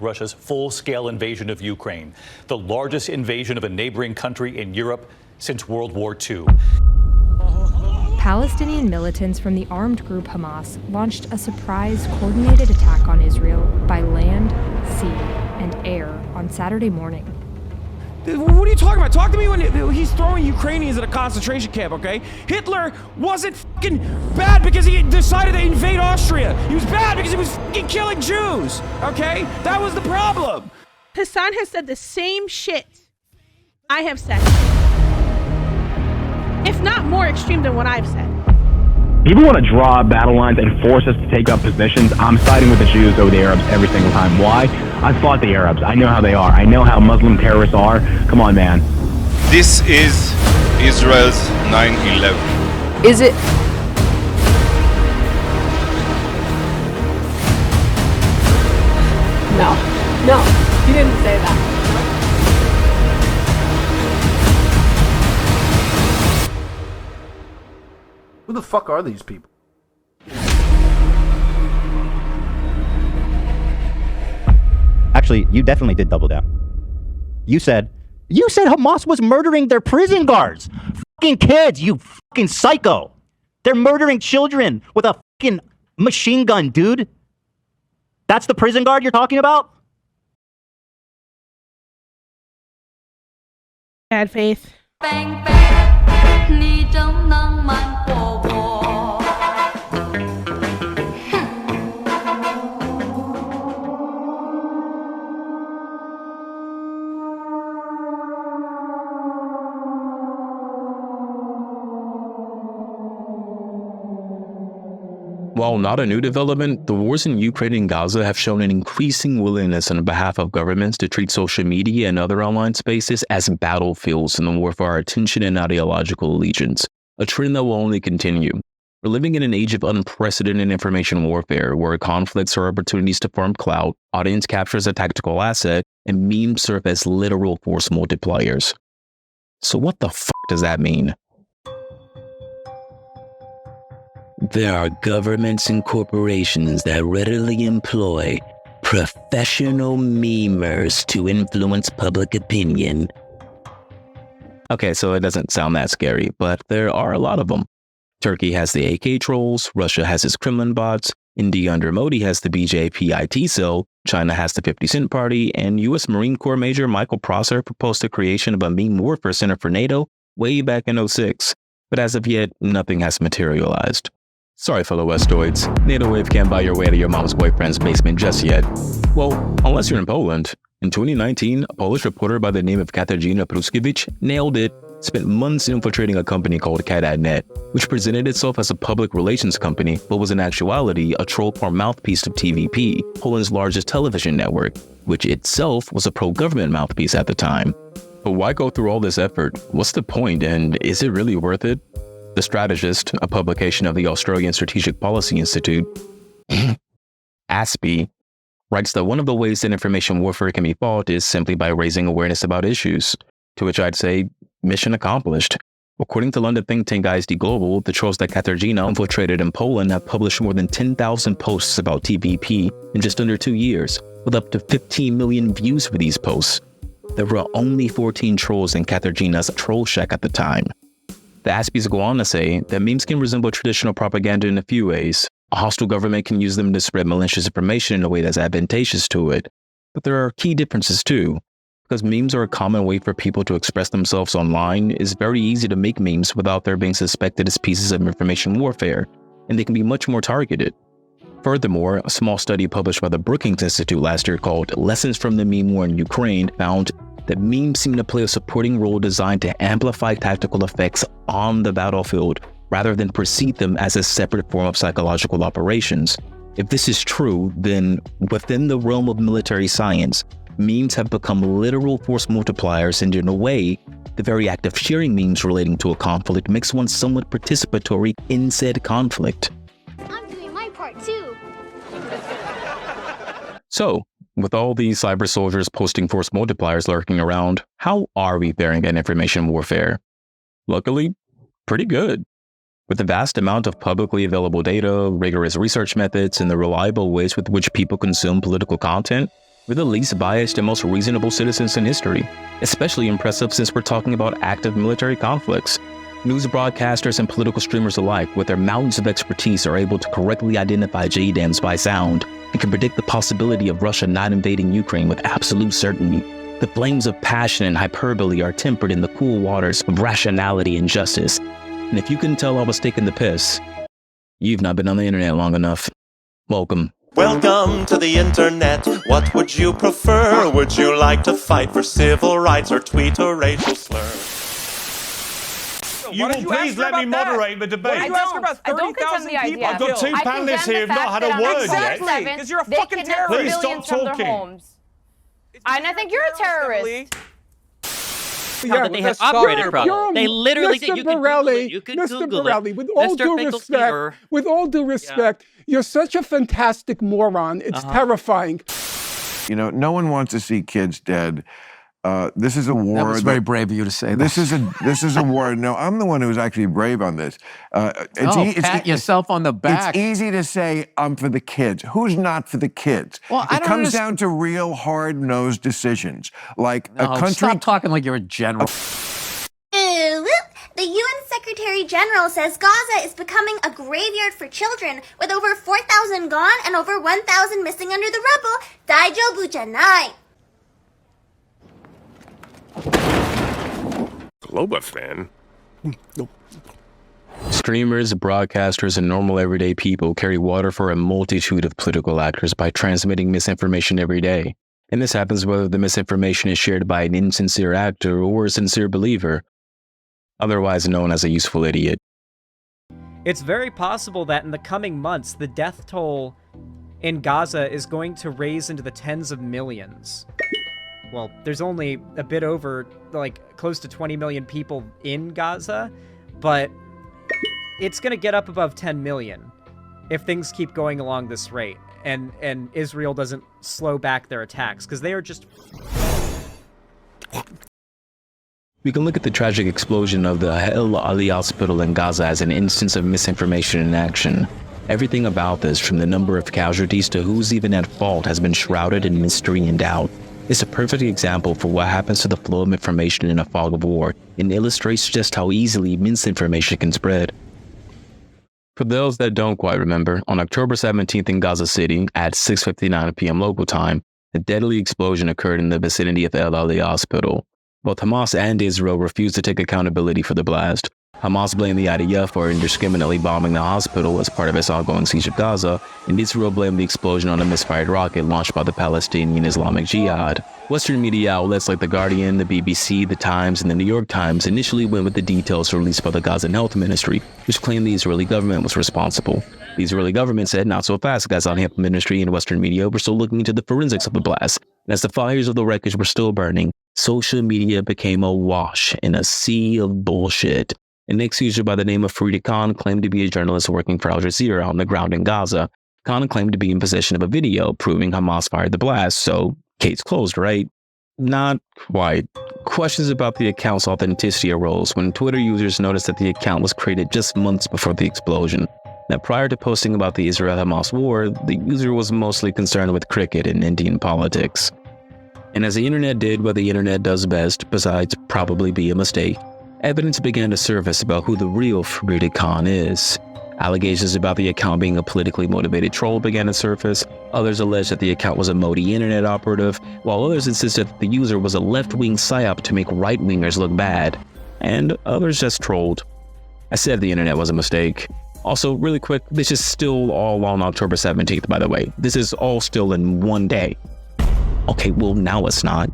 Russia's full-scale invasion of Ukraine, the largest invasion of a neighboring country in Europe since World War II. Palestinian militants from the armed group Hamas launched a surprise coordinated attack on Israel by land, sea, and air on Saturday morning. What are you talking about? Talk to me when he's throwing Ukrainians at a concentration camp, okay? Hitler wasn't fucking bad because he decided to invade Austria. He was bad because he was fucking killing Jews, okay? That was the problem. Hassan has said the same shit I have said. If not more extreme than what I've said. People want to draw battle lines and force us to take up positions. I'm siding with the Jews over the Arabs every single time. Why? I fought the Arabs. I know how they are. I know how Muslim terrorists are. Come on, man. This is Israel's 9/11. Is it? No, you didn't say that. Who the fuck are these people? Actually, you definitely did double down. You said Hamas was murdering their prison guards. Fucking kids, you fucking psycho. They're murdering children with a fucking machine gun, dude. That's the prison guard you're talking about? Bad faith. Bang, bang, 你怎能瞒过我 While not a new development, the wars in Ukraine and Gaza have shown an increasing willingness on behalf of governments to treat social media and other online spaces as battlefields in the war for our attention and ideological allegiance, a trend that will only continue. We're living in an age of unprecedented information warfare, where conflicts are opportunities to farm clout, audience capture as a tactical asset, and memes serve as literal force multipliers. So what the fuck does that mean? There are governments and corporations that readily employ professional memers to influence public opinion. Okay, so it doesn't sound that scary, but there are a lot of them. Turkey has the AK trolls, Russia has its Kremlin bots, India under Modi has the BJP IT cell, China has the 50 Cent Party, and US Marine Corps Major Michael Prosser proposed the creation of a meme warfare center for NATO way back in 2006. But as of yet, nothing has materialized. Sorry, fellow Westoids, NATO Wave can't buy your way to your mom's boyfriend's basement just yet. Well, unless you're in Poland. In 2019, a Polish reporter by the name of Katarzyna Pruskiewicz nailed it, spent months infiltrating a company called Cat.net, which presented itself as a public relations company, but was in actuality a troll farm mouthpiece of TVP, Poland's largest television network, which itself was a pro-government mouthpiece at the time. But why go through all this effort? What's the point, and is it really worth it? The Strategist, a publication of the Australian Strategic Policy Institute, ASPI, writes that one of the ways that information warfare can be fought is simply by raising awareness about issues, to which I'd say, mission accomplished. According to London think tank ISD Global, the trolls that Katarzyna infiltrated in Poland have published more than 10,000 posts about TVP in just under 2 years, with up to 15 million views for these posts. There were only 14 trolls in Katarzyna's troll shack at the time. The Aspies go on to say that memes can resemble traditional propaganda in a few ways. A hostile government can use them to spread malicious information in a way that's advantageous to it. But there are key differences too. Because memes are a common way for people to express themselves online, it's very easy to make memes without their being suspected as pieces of information warfare, and they can be much more targeted. Furthermore, a small study published by the Brookings Institute last year called Lessons from the Meme War in Ukraine found that memes seem to play a supporting role designed to amplify tactical effects on the battlefield, rather than perceive them as a separate form of psychological operations. If this is true, then within the realm of military science, memes have become literal force multipliers, and in a way, the very act of sharing memes relating to a conflict makes one somewhat participatory in said conflict. I'm doing my part too. So, with all these cyber soldiers posting force multipliers lurking around, how are we faring in information warfare? Luckily, pretty good. With the vast amount of publicly available data, rigorous research methods, and the reliable ways with which people consume political content, We're the least biased and most reasonable citizens in history, especially impressive since we're talking about active military conflicts. News broadcasters and political streamers alike, with their mountains of expertise, are able to correctly identify JDAMs by sound and can predict the possibility of Russia not invading Ukraine with absolute certainty. The flames of passion and hyperbole are tempered in the cool waters of rationality and justice. And if you couldn't tell I was taking the piss, you've not been on the internet long enough. Welcome. Welcome to the internet. What would you prefer? Would you like to fight for civil rights or tweet a racial slur? You will please let me moderate the debate. I don't condemn the idea. I've got two panelists here who've not had a word yet. Because you're a fucking terrorist. Please stop talking. And I think you're a terrorist. That they have operated properly. They literally did. You can Google it. You can Google it. With all due respect, you're such a fantastic moron. It's terrifying. You know, no one wants to see kids dead. This is a war. That was very brave of you to say that. This is a war. No, I'm the one who's actually brave on this. Pat yourself on the back. It's easy to say I'm for the kids. Who's not for the kids? Well, it comes down to real hard-nosed decisions, like a country. Stop talking like you're a general. The UN Secretary General says Gaza is becoming a graveyard for children, with over 4,000 gone and over 1,000 missing under the rubble. 다이조부잖아요. Globa fan? Streamers, broadcasters, and normal everyday people carry water for a multitude of political actors by transmitting misinformation every day. And this happens whether the misinformation is shared by an insincere actor or a sincere believer, otherwise known as a useful idiot. It's very possible that in the coming months, the death toll in Gaza is going to raise into the tens of millions. Well, there's only a bit over, like, close to 20 million people in Gaza, but it's going to get up above 10 million if things keep going along this rate, and Israel doesn't slow back their attacks, because they are just... We can look at the tragic explosion of the El Ali hospital in Gaza as an instance of misinformation in action. Everything about this, from the number of casualties to who's even at fault, has been shrouded in mystery and doubt. It's a perfect example for what happens to the flow of information in a fog of war, and illustrates just how easily misinformation can spread. For those that don't quite remember, on October 17th in Gaza City, at 6:59 p.m. local time, a deadly explosion occurred in the vicinity of El Ali Hospital. Both Hamas and Israel refused to take accountability for the blast. Hamas blamed the IDF for indiscriminately bombing the hospital as part of its ongoing siege of Gaza, and Israel blamed the explosion on a misfired rocket launched by the Palestinian Islamic Jihad. Western media outlets like The Guardian, the BBC, The Times, and the New York Times initially went with the details released by the Gazan Health Ministry, which claimed the Israeli government was responsible. The Israeli government said not so fast. Gazan Health Ministry and Western media were still looking into the forensics of the blast, and as the fires of the wreckage were still burning, social media became awash in a sea of bullshit. An ex-user by the name of Farida Khan claimed to be a journalist working for Al Jazeera on the ground in Gaza. Khan claimed to be in possession of a video proving Hamas fired the blast, so case closed, right? Not quite. Questions about the account's authenticity arose when Twitter users noticed that the account was created just months before the explosion. Now, prior to posting about the Israel-Hamas war, the user was mostly concerned with cricket and Indian politics. And as the internet did what the internet does best, besides probably be a mistake, evidence began to surface about who the real Farida Khan is. Allegations about the account being a politically motivated troll began to surface. Others alleged that the account was a Modi internet operative, while others insisted that the user was a left-wing psyop to make right-wingers look bad. And others just trolled. I said the internet was a mistake. Also, really quick, this is still all on October 17th, by the way. This is all still in one day. Okay, well, now it's not.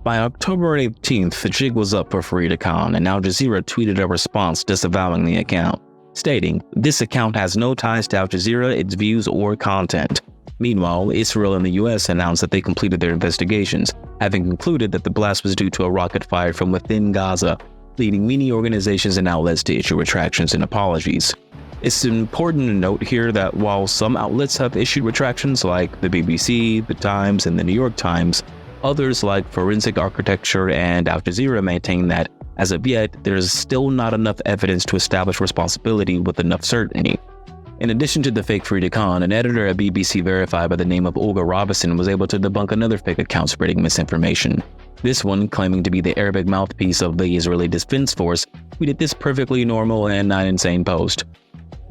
By October 18th, the jig was up for Farida Khan, and Al Jazeera tweeted a response disavowing the account, stating, "This account has no ties to Al Jazeera, its views, or content." Meanwhile, Israel and the US announced that they completed their investigations, having concluded that the blast was due to a rocket fired from within Gaza, leading many organizations and outlets to issue retractions and apologies. It's important to note here that while some outlets have issued retractions like the BBC, The Times, and the New York Times, others like Forensic Architecture and Al Jazeera maintain that, as of yet, there is still not enough evidence to establish responsibility with enough certainty. In addition to the fake Frida Khan, an editor at BBC Verify by the name of Olga Robinson was able to debunk another fake account spreading misinformation. This one, claiming to be the Arabic mouthpiece of the Israeli Defense Force, tweeted this perfectly normal and not insane post.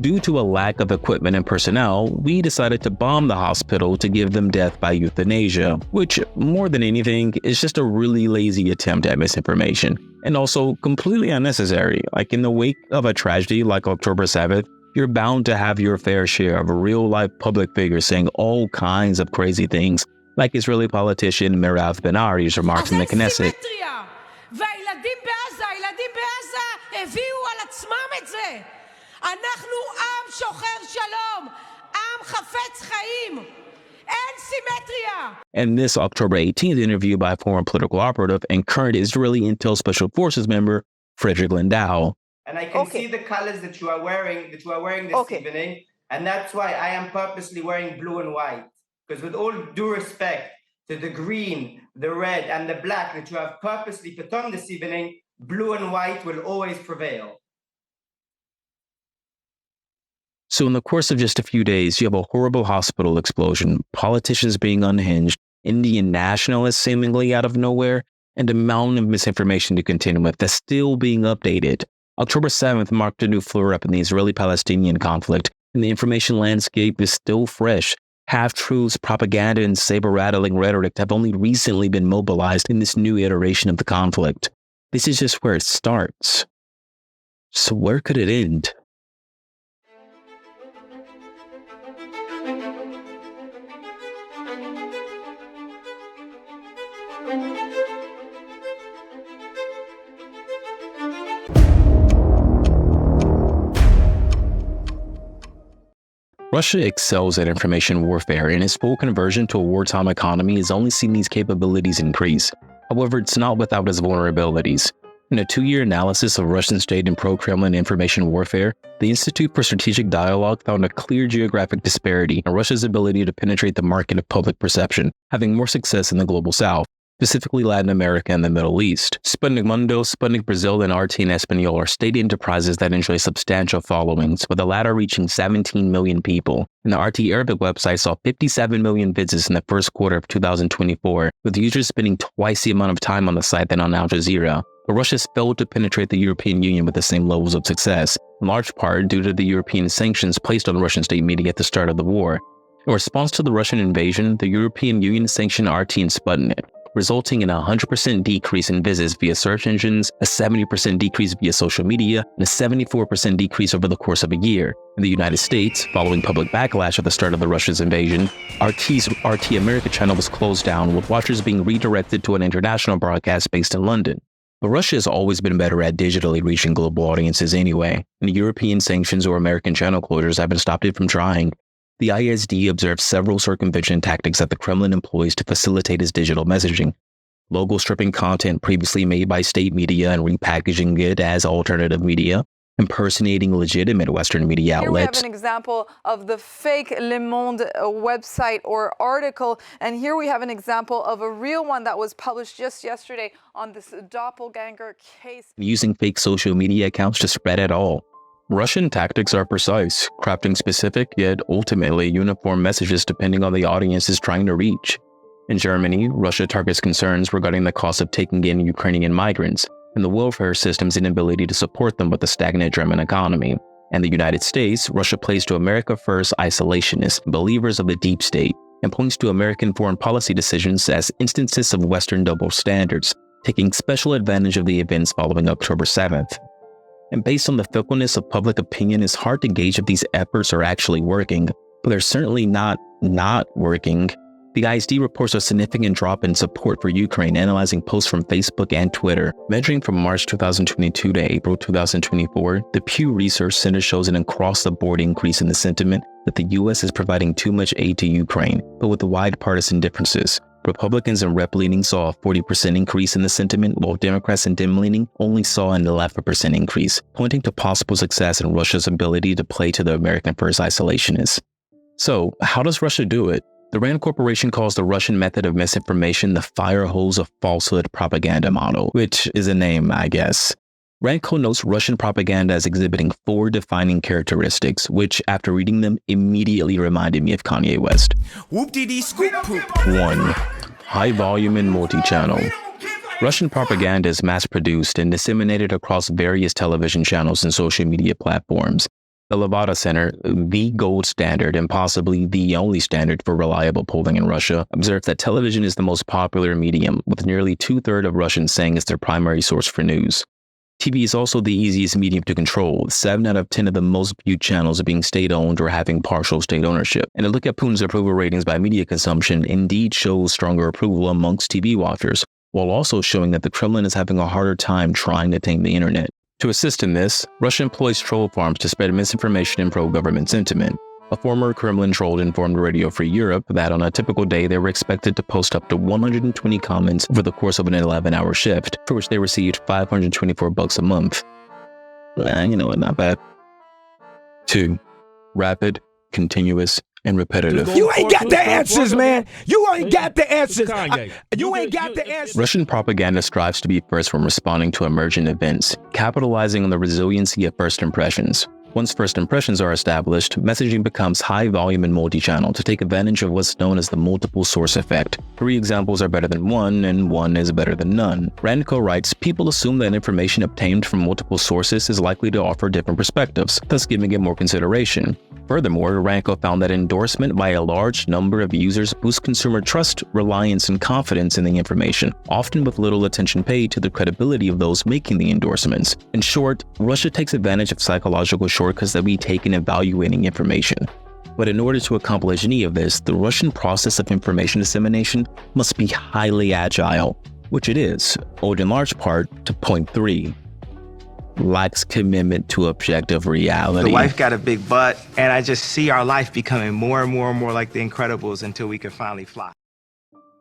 Due to a lack of equipment and personnel, we decided to bomb the hospital to give them death by euthanasia, which, more than anything, is just a really lazy attempt at misinformation, and also completely unnecessary. Like, in the wake of a tragedy like October 7th, you're bound to have your fair share of real-life public figures saying all kinds of crazy things, like Israeli politician Merav Ben-Ari's remarks in the Knesset. והילדים בעזה, הילדים בעזה הביאו על עצמם את זה. אנחנו עם שוחר שלום, עם חפץ חיים. אין סימטריה. And this October 18th interview by former political operative and current Israeli Intel Special Forces member Frederick Lindau. And I can see the colors that you are wearing this evening, and that's why I am purposely wearing blue and white. Because with all due respect to the green, the red, and the black that you have purposely put on this evening, blue and white will always prevail. So in the course of just a few days, you have a horrible hospital explosion, politicians being unhinged, Indian nationalists seemingly out of nowhere, and a mountain of misinformation to contend with that's still being updated. October 7th marked a new flare-up in the Israeli-Palestinian conflict, and the information landscape is still fresh. Half-truths, propaganda, and saber-rattling rhetoric have only recently been mobilized in this new iteration of the conflict. This is just where it starts. So where could it end? Russia excels at information warfare, and its full conversion to a wartime economy has only seen these capabilities increase. However, it's not without its vulnerabilities. In a 2-year analysis of Russian state and pro-Kremlin information warfare, the Institute for Strategic Dialogue found a clear geographic disparity in Russia's ability to penetrate the market of public perception, having more success in the global south, specifically Latin America and the Middle East. Sputnik Mundo, Sputnik Brazil, and RT in Espanol are state enterprises that enjoy substantial followings, with the latter reaching 17 million people. And the RT Arabic website saw 57 million visits in the first quarter of 2024, with users spending twice the amount of time on the site than on Al Jazeera. But Russia's failed to penetrate the European Union with the same levels of success, in large part due to the European sanctions placed on Russian state media at the start of the war. In response to the Russian invasion, the European Union sanctioned RT and Sputnik, resulting in a 100% decrease in visits via search engines, a 70% decrease via social media, and a 74% decrease over the course of a year. In the United States, following public backlash at the start of the Russia's invasion, RT's RT America channel was closed down, with watchers being redirected to an international broadcast based in London. But Russia has always been better at digitally reaching global audiences anyway, and the European sanctions or American channel closures haven't stopped it from trying. The ISD observed several circumvention tactics that the Kremlin employs to facilitate its digital messaging. Logo stripping content previously made by state media and repackaging it as alternative media, impersonating legitimate Western media outlets. Here we have an example of the fake Le Monde website or article, and here we have an example of a real one that was published just yesterday on this doppelganger case. Using fake social media accounts to spread it all. Russian tactics are precise, crafting specific yet ultimately uniform messages depending on the audience it's trying to reach. In Germany, Russia targets concerns regarding the cost of taking in Ukrainian migrants and the welfare system's inability to support them with the stagnant German economy. And the United States, Russia plays to America First isolationists, believers of the deep state, and points to American foreign policy decisions as instances of Western double standards, taking special advantage of the events following October 7th. And based on the fickleness of public opinion, it's hard to gauge if these efforts are actually working, but they're certainly not working. The ISD reports a significant drop in support for Ukraine, analyzing posts from Facebook and Twitter. Measuring from March 2022 to April 2024, the Pew Research Center shows an across-the-board increase in the sentiment that the U.S. is providing too much aid to Ukraine, but with wide partisan differences. Republicans and Rep-leaning saw a 40% increase in the sentiment, while Democrats and Dim-leaning only saw an 11% increase, pointing to possible success in Russia's ability to play to the American First isolationists. So, how does Russia do it? The RAND Corporation calls the Russian method of misinformation the fire hose of falsehood propaganda model, which is a name, I guess. Randco notes Russian propaganda as exhibiting 4 defining characteristics, which, after reading them, immediately reminded me of Kanye West. 1. High volume and multi-channel. Russian propaganda is mass-produced and disseminated across various television channels and social media platforms. The Levada Center, the gold standard and possibly the only standard for reliable polling in Russia, observed that television is the most popular medium, with nearly 2/3 of Russians saying it's their primary source for news. TV is also the easiest medium to control, with 7 out of 10 of the most viewed channels being state-owned or having partial state ownership. And a look at Putin's approval ratings by media consumption indeed shows stronger approval amongst TV watchers, while also showing that the Kremlin is having a harder time trying to tame the internet. To assist in this, Russia employs troll farms to spread misinformation and pro-government sentiment. A former Kremlin troll informed Radio Free Europe that on a typical day they were expected to post up to 120 comments over the course of an 11-hour shift, for which they received $524 a month. You know what, not bad. 2. Rapid, continuous, and repetitive. You ain't got the answers, man. You ain't got the answers. You ain't got the answers. Russian propaganda strives to be first when responding to emergent events, capitalizing on the resiliency of first impressions. Once first impressions are established, messaging becomes high volume and multi-channel to take advantage of what's known as the multiple source effect. 3 examples are better than 1, and 1 is better than none. Randco writes, people assume that information obtained from multiple sources is likely to offer different perspectives, thus giving it more consideration. Furthermore, Randco found that endorsement by a large number of users boosts consumer trust, reliance, and confidence in the information, often with little attention paid to the credibility of those making the endorsements. In short, Russia takes advantage of psychological shortcuts that we take in evaluating information. But in order to accomplish any of this, the Russian process of information dissemination must be highly agile, which it is, owed in large part to point 3. Lacks commitment to objective reality. The wife got a big butt, and I just see our life becoming more and more and more like The Incredibles until we can finally fly.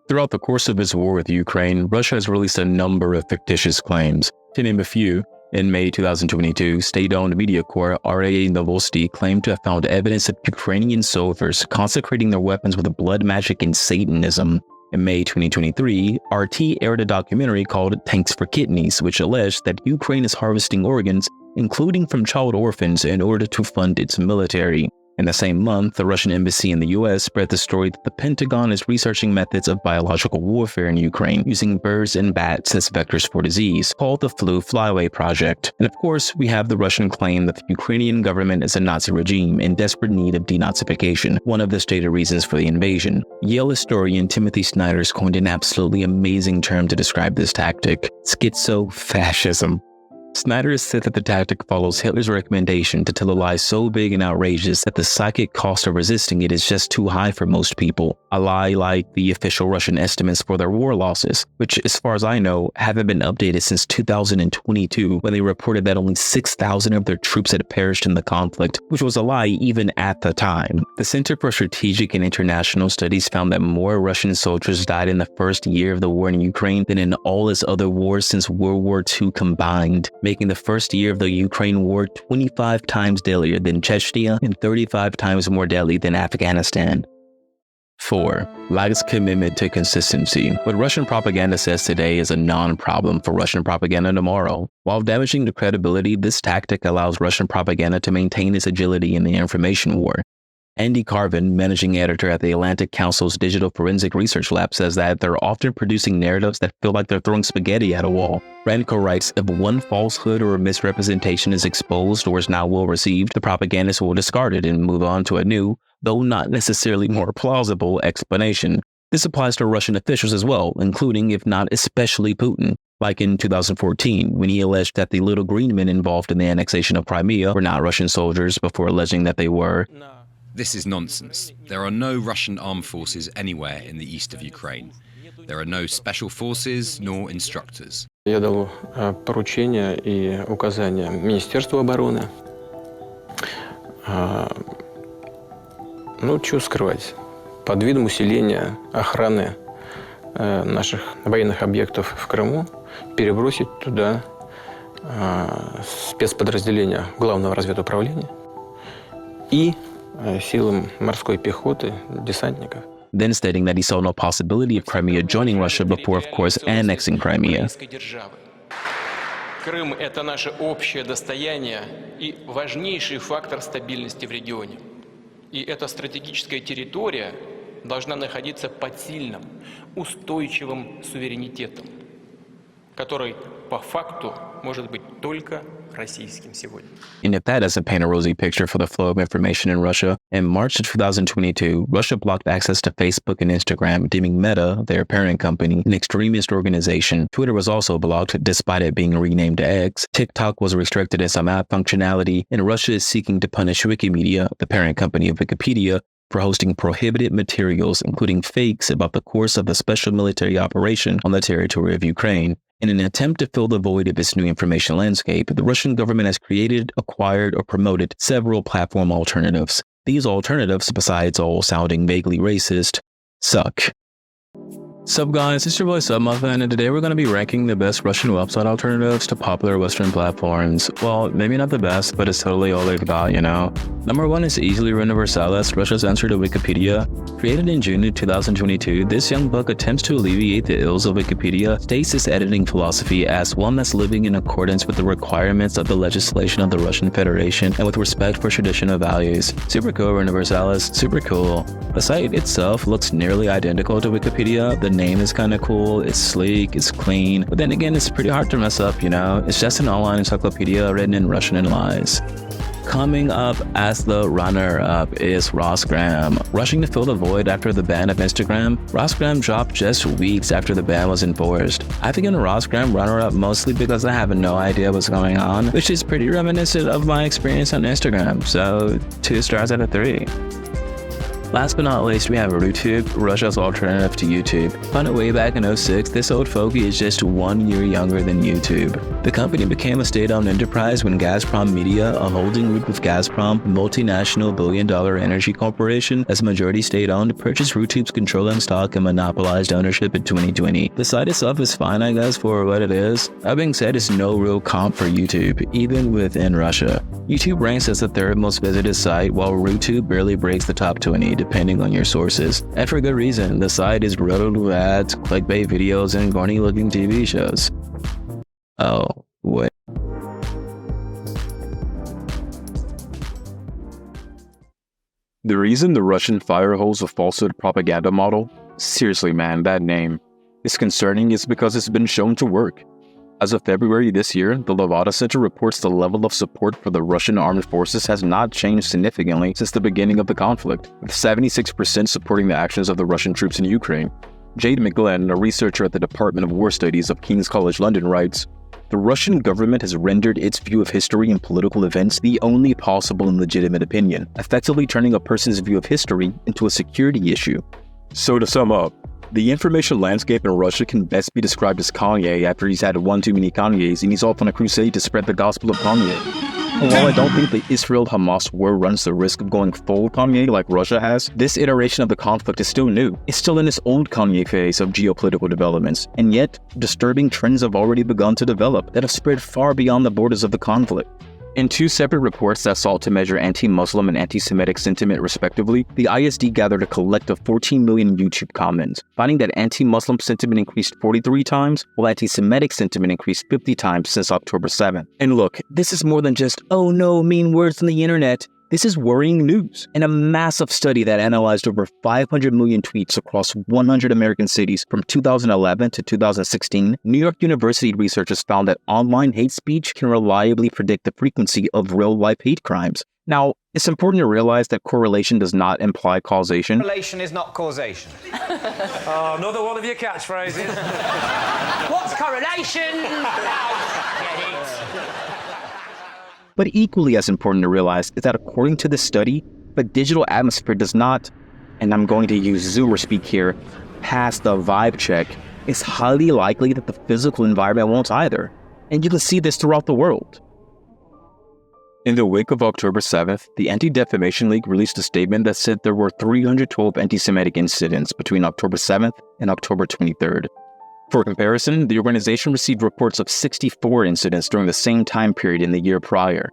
Throughout the course of its war with Ukraine, Russia has released a number of fictitious claims. To name a few, in May 2022, state-owned media corps RIA Novosti claimed to have found evidence of Ukrainian soldiers consecrating their weapons with blood magic and Satanism. In May 2023, RT aired a documentary called Tanks for Kidneys, which alleged that Ukraine is harvesting organs, including from child orphans, in order to fund its military. In the same month, the Russian embassy in the US spread the story that the Pentagon is researching methods of biological warfare in Ukraine using birds and bats as vectors for disease, called the Flu Flyway Project. And of course, we have the Russian claim that the Ukrainian government is a Nazi regime in desperate need of denazification, one of the stated reasons for the invasion. Yale historian Timothy Snyder's coined an absolutely amazing term to describe this tactic: schizo-fascism. Snyder said that the tactic follows Hitler's recommendation to tell a lie so big and outrageous that the psychic cost of resisting it is just too high for most people. A lie like the official Russian estimates for their war losses, which, as far as I know, haven't been updated since 2022, when they reported that only 6,000 of their troops had perished in the conflict, which was a lie even at the time. The Center for Strategic and International Studies found that more Russian soldiers died in the first year of the war in Ukraine than in all its other wars since World War II combined, making the first year of the Ukraine war 25 times deadlier than Chechnya and 35 times more deadly than Afghanistan. 4. Lacks commitment to consistency. What Russian propaganda says today is a non-problem for Russian propaganda tomorrow. While damaging the credibility, this tactic allows Russian propaganda to maintain its agility in the information war. Andy Carvin, managing editor at the Atlantic Council's Digital Forensic Research Lab, says that they're often producing narratives that feel like they're throwing spaghetti at a wall. Randco writes, if one falsehood or misrepresentation is exposed or is not well received, the propagandist will discard it and move on to a new, though not necessarily more plausible, explanation. This applies to Russian officials as well, including, if not especially, Putin. Like in 2014, when he alleged that the little green men involved in the annexation of Crimea were not Russian soldiers before alleging that they were. This is nonsense. There are no Russian armed forces anywhere in the east of Ukraine. There are no special forces nor instructors. Я дал поручение и указания Министерству обороны. Ну, что скрывать, под видом усиления охраны наших военных объектов в Крыму перебросить туда спецподразделения Главного разведуправления и силам морской пехоты, десантников. Then stating that he saw no possibility of Crimea joining Russia before, of course, annexing Crimea. Крым – это наше общее достояние и важнейший фактор стабильности в регионе. И эта стратегическая территория должна находиться под сильным, устойчивым суверенитетом, который по факту может быть только российским сегодня. And if that doesn't paint a rosy picture for the flow of information in Russia, in March of 2022, Russia blocked access to Facebook and Instagram, deeming Meta, their parent company, an extremist organization. Twitter was also blocked, despite it being renamed to X. TikTok was restricted in some app functionality, and Russia is seeking to punish Wikimedia, the parent company of Wikipedia, for hosting prohibited materials, including fakes about the course of the special military operation on the territory of Ukraine. In an attempt to fill the void of its new information landscape, the Russian government has created, acquired, or promoted several platform alternatives. These alternatives, besides all sounding vaguely racist, suck. Sup guys, it's your boy Submuffin, and today we're going to be ranking the best Russian website alternatives to popular Western platforms. Well, maybe not the best, but it's totally all they've got, you know? Number 1 is Easily Universalis, Russia's answer to Wikipedia. Created in June of 2022, this young book attempts to alleviate the ills of Wikipedia, states its editing philosophy as one that's living in accordance with the requirements of the legislation of the Russian Federation and with respect for traditional values. Super cool, Universalis, super cool. The site itself looks nearly identical to Wikipedia. The name is kind of cool, it's sleek, it's clean, but then again, it's pretty hard to mess up, you know? It's just an online encyclopedia written in Russian and lies. Coming up as the runner-up is Rosgram. Rushing to fill the void after the ban of Instagram, Rosgram dropped just weeks after the ban was enforced. I've given Rosgram runner-up mostly because I have no idea what's going on, which is pretty reminiscent of my experience on Instagram, so 2 stars out of 3. Last but not least, we have RuTube, Russia's alternative to YouTube. Founded way back in 2006, this old fogey is just 1 year younger than YouTube. The company became a state-owned enterprise when Gazprom Media, a holding group of Gazprom, a multinational billion-dollar energy corporation, as majority state-owned, purchased RuTube's controlling stock and monopolized ownership in 2020. The site itself is fine, I guess, for what it is. That being said, it's no real comp for YouTube, even within Russia. YouTube ranks as the 3rd most visited site, while RuTube barely breaks the top 20, depending on your sources. And for good reason, the site is riddled with ads, clickbait videos, and corny-looking TV shows. Oh, wait. The reason the Russian firehose of falsehood propaganda model, seriously man, that name, is concerning is because it's been shown to work. As of February this year, the Levada Center reports the level of support for the Russian armed forces has not changed significantly since the beginning of the conflict, with 76% supporting the actions of the Russian troops in Ukraine. Jade McGlenn, a researcher at the Department of War Studies of King's College London, writes, "The Russian government has rendered its view of history and political events the only possible and legitimate opinion, effectively turning a person's view of history into a security issue." So to sum up, the information landscape in Russia can best be described as Kanye after he's had one too many Kanyes and he's off on a crusade to spread the gospel of Kanye. And while I don't think the Israel-Hamas war runs the risk of going full Kanye like Russia has, this iteration of the conflict is still new. It's still in its old Kanye phase of geopolitical developments, and yet disturbing trends have already begun to develop that have spread far beyond the borders of the conflict. In 2 separate reports that sought to measure anti-Muslim and anti-Semitic sentiment respectively, the ISD gathered a collective 14 million YouTube comments, finding that anti-Muslim sentiment increased 43 times, while anti-Semitic sentiment increased 50 times since October 7th. And look, this is more than just, oh no, mean words on the internet. This is worrying news. In a massive study that analyzed over 500 million tweets across 100 American cities from 2011 to 2016, New York University researchers found that online hate speech can reliably predict the frequency of real-life hate crimes. Now, it's important to realize that correlation does not imply causation. Correlation is not causation. Oh, another one of your catchphrases. What's correlation? Get it. But equally as important to realize is that according to this study, the digital atmosphere does not, and I'm going to use Zoomer speak here, pass the vibe check. It's highly likely that the physical environment won't either. And you can see this throughout the world. In the wake of October 7th, the Anti-Defamation League released a statement that said there were 312 anti-Semitic incidents between October 7th and October 23rd. For comparison, the organization received reports of 64 incidents during the same time period in the year prior.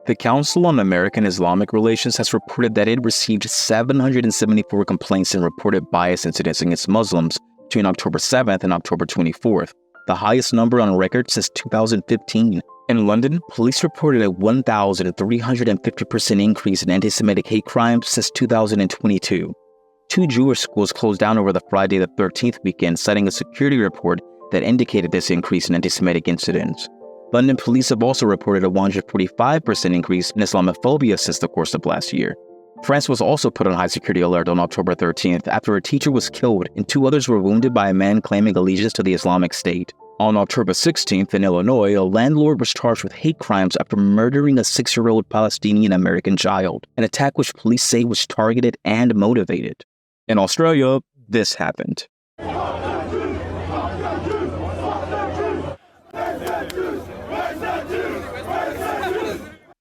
The Council on American Islamic Relations has reported that it received 774 complaints and reported bias incidents against Muslims between October 7th and October 24th. the highest number on record since 2015. In London, police reported a 1,350% increase in anti-Semitic hate crimes since 2022. 2 Jewish schools closed down over the Friday the 13th weekend, citing a security report that indicated this increase in anti-Semitic incidents. London police have also reported a 145% increase in Islamophobia since the course of last year. France was also put on high security alert on October 13th after a teacher was killed and 2 others were wounded by a man claiming allegiance to the Islamic State. On October 16th in Illinois, a landlord was charged with hate crimes after murdering a 6-year-old Palestinian-American child, an attack which police say was targeted and motivated. In Australia, this happened.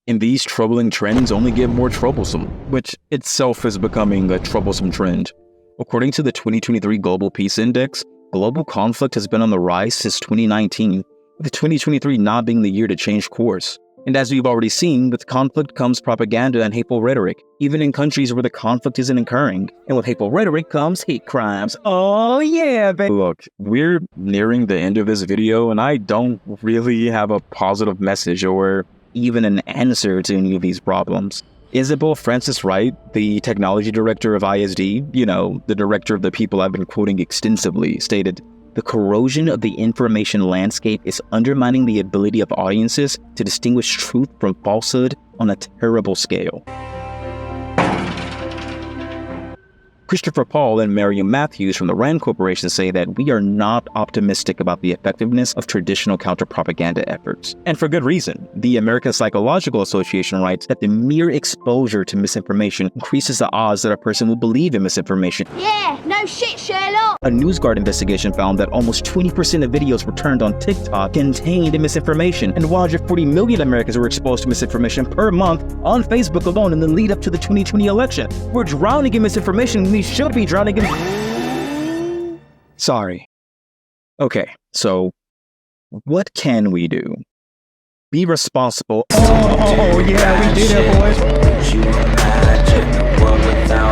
And these troubling trends only get more troublesome, which itself is becoming a troublesome trend. According to the 2023 Global Peace Index, global conflict has been on the rise since 2019, with 2023 not being the year to change course. And as we've already seen, with conflict comes propaganda and hateful rhetoric, even in countries where the conflict isn't occurring. And with hateful rhetoric comes hate crimes. Oh yeah, baby. Look, we're nearing the end of this video, and I don't really have a positive message or even an answer to any of these problems. Isabel Francis Wright, the technology director of ISD, the director of the people I've been quoting extensively, stated, "The corrosion of the information landscape is undermining the ability of audiences to distinguish truth from falsehood on a terrible scale." Christopher Paul and Miriam Matthews from the RAND Corporation say that we are not optimistic about the effectiveness of traditional counter-propaganda efforts. And for good reason. The American Psychological Association writes that the mere exposure to misinformation increases the odds that a person will believe in misinformation. Yeah, no shit, Sherlock. A NewsGuard investigation found that almost 20% of videos returned on TikTok contained misinformation, and 140 million Americans were exposed to misinformation per month on Facebook alone in the lead up to the 2020 election. We're drowning in misinformation. We should be drowning in... Sorry. Okay, so what can we do? Be responsible. Oh yeah, we did it, boys.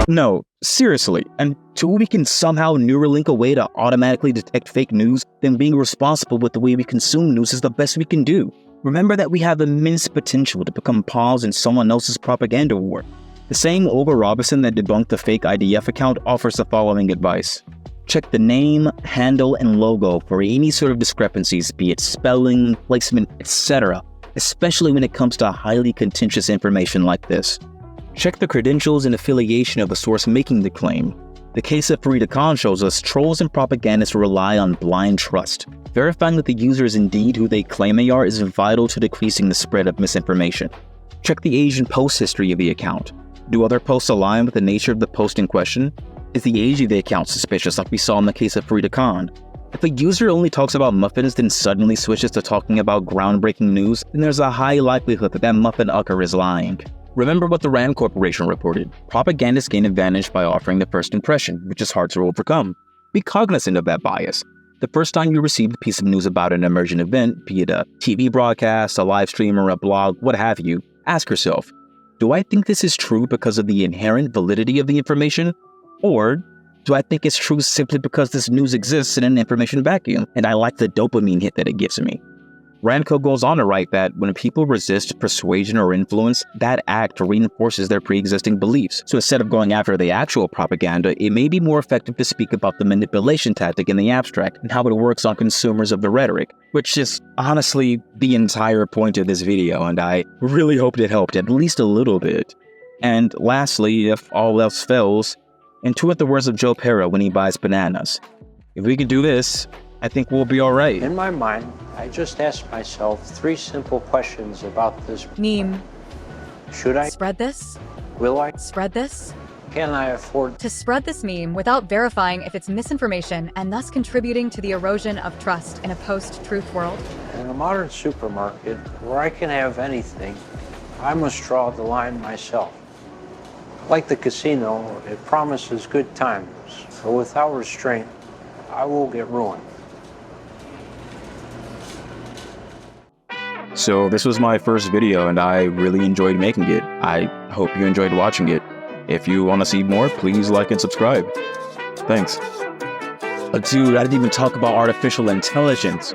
No, seriously, until we can somehow Neuralink a way to automatically detect fake news, then being responsible with the way we consume news is the best we can do. Remember that we have immense potential to become pawns in someone else's propaganda war. The same Olga Robinson that debunked the fake IDF account offers the following advice. Check the name, handle, and logo for any sort of discrepancies, be it spelling, placement, etc., especially when it comes to highly contentious information like this. Check the credentials and affiliation of the source making the claim. The case of Farida Khan shows us trolls and propagandists rely on blind trust. Verifying that the user is indeed who they claim they are is vital to decreasing the spread of misinformation. Check the age and post history of the account. Do other posts align with the nature of the post in question? Is the age of the account suspicious like we saw in the case of Farida Khan? If a user only talks about muffins then suddenly switches to talking about groundbreaking news, then there's a high likelihood that muffin ucker is lying. Remember what the RAND Corporation reported. Propagandists gain advantage by offering the first impression, which is hard to overcome. Be cognizant of that bias. The first time you receive a piece of news about an emergent event, be it a TV broadcast, a live stream, or a blog, what have you, ask yourself, do I think this is true because of the inherent validity of the information? Or do I think it's true simply because this news exists in an information vacuum and I like the dopamine hit that it gives me? Randco goes on to write that when people resist persuasion or influence, that act reinforces their pre-existing beliefs. So instead of going after the actual propaganda, it may be more effective to speak about the manipulation tactic in the abstract and how it works on consumers of the rhetoric, which is honestly the entire point of this video, and I really hoped it helped at least a little bit. And lastly, if all else fails, intuit the words of Joe Pera when he buys bananas. If we can do this, I think we'll be all right. In my mind, I just asked myself 3 simple questions about this meme. Should I spread this? Will I spread this? Can I afford to spread this meme without verifying if it's misinformation and thus contributing to the erosion of trust in a post-truth world? In a modern supermarket where I can have anything, I must draw the line myself. Like the casino, it promises good times, but without restraint, I will get ruined. So this was my first video and I really enjoyed making it. I hope you enjoyed watching it. If you want to see more, please like and subscribe. Thanks. Dude, I didn't even talk about artificial intelligence.